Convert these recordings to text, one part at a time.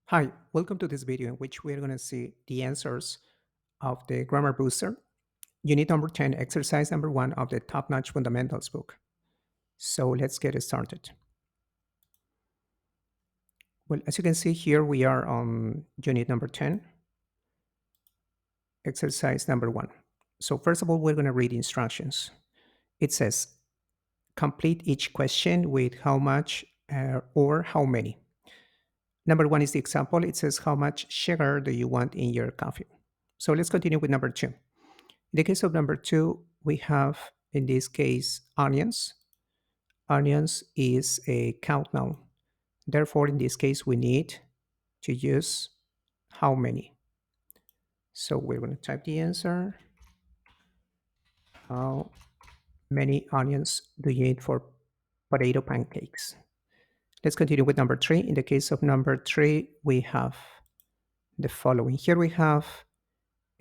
Hi, welcome to this video in which we're going to see the answers of the Grammar Booster, Unit number 10, Exercise number 1 of the Top Notch Fundamentals book. So let's get started. Well, as you can see here, we are on Unit number 10, Exercise number 1. So first of all, we're going to read instructions. It says, complete each question with how much or how many. Number 1 is the example. It says, how much sugar do you want in your coffee? So let's continue with number 2. In the case of number 2, we have, in this case, onions. Onions is a count noun. Therefore, in this case, we need to use how many. So we're going to type the answer. How many onions do you eat for potato pancakes? Let's continue with number 3. In the case of number 3, we have the following. Here we have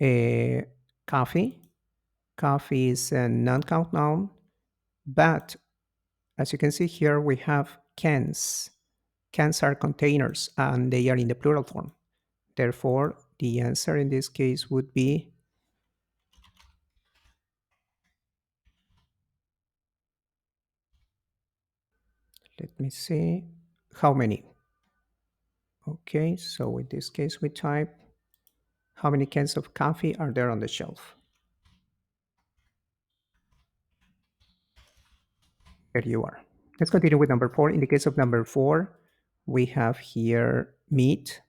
a coffee. Coffee is a non-count noun, but as you can see here, we have cans. Cans are containers and they are in the plural form. Therefore, the answer in this case would be let me see, how many? Okay, so in this case, we type how many cans of coffee are there on the shelf? There you are. Let's continue with number 4. In the case of number 4, we have here meat.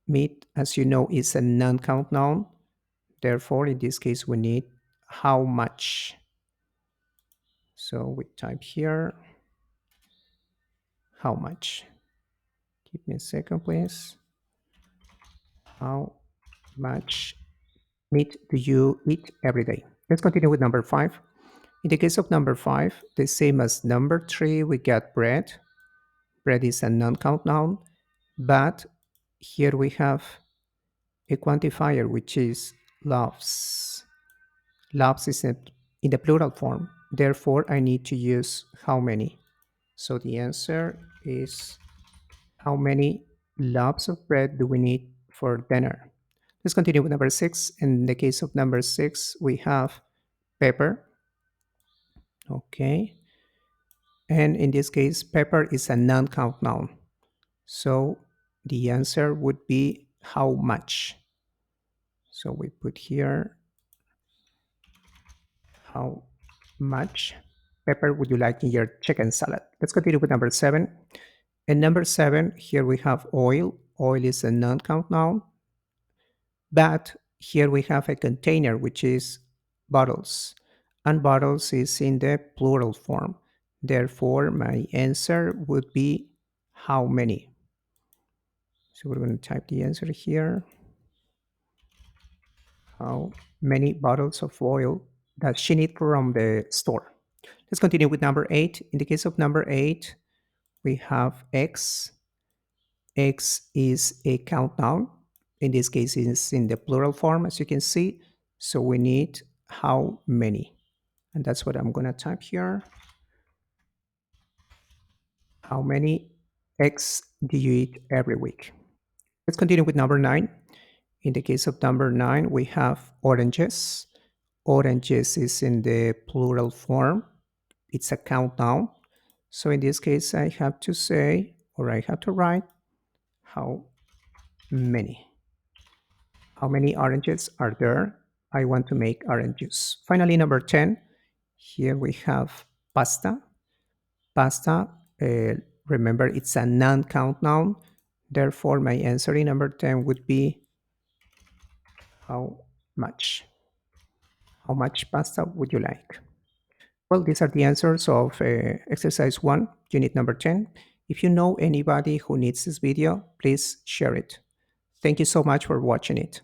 Meat, as you know, is a non-count noun. Therefore, in this case, we need how much. So we type here how much. Give me a second, please. How much meat do you eat every day? Let's continue with number 5. In the case of number 5, the same as number 3, we get bread. Bread is a non-count noun, but here we have a quantifier, which is loaves. Loaves is in the plural form. Therefore, I need to use how many. So the answer is how many loaves of bread do we need for dinner? Let's continue with number 6. In the case of number 6, we have pepper. Okay. And in this case, pepper is a non-count noun. So the answer would be how much. So we put here how much pepper would you like in your chicken salad? Let's continue with number 7. In number 7, here we have oil. Oil is a non-count noun. But here we have a container, which is bottles. And bottles is in the plural form. Therefore, my answer would be how many. So we're going to type the answer here. How many bottles of oil does she need from the store? Let's continue with number 8. In the case of number 8, we have eggs. Eggs is a count noun. In this case, it's in the plural form, as you can see. So we need how many. And that's what I'm going to type here. How many eggs do you eat every week? Let's continue with number 9. In the case of number 9, we have oranges. Oranges is in the plural form. It's a count noun. So in this case, I have to say, or I have to write, how many. How many oranges are there? I want to make orange juice. Finally, number 10, here we have pasta. Pasta, remember, it's a non-count noun. Therefore, my answer in number 10 would be how much. How much pasta would you like? Well, these are the answers of exercise 1, unit number 10. If you know anybody who needs this video, please share it. Thank you so much for watching it.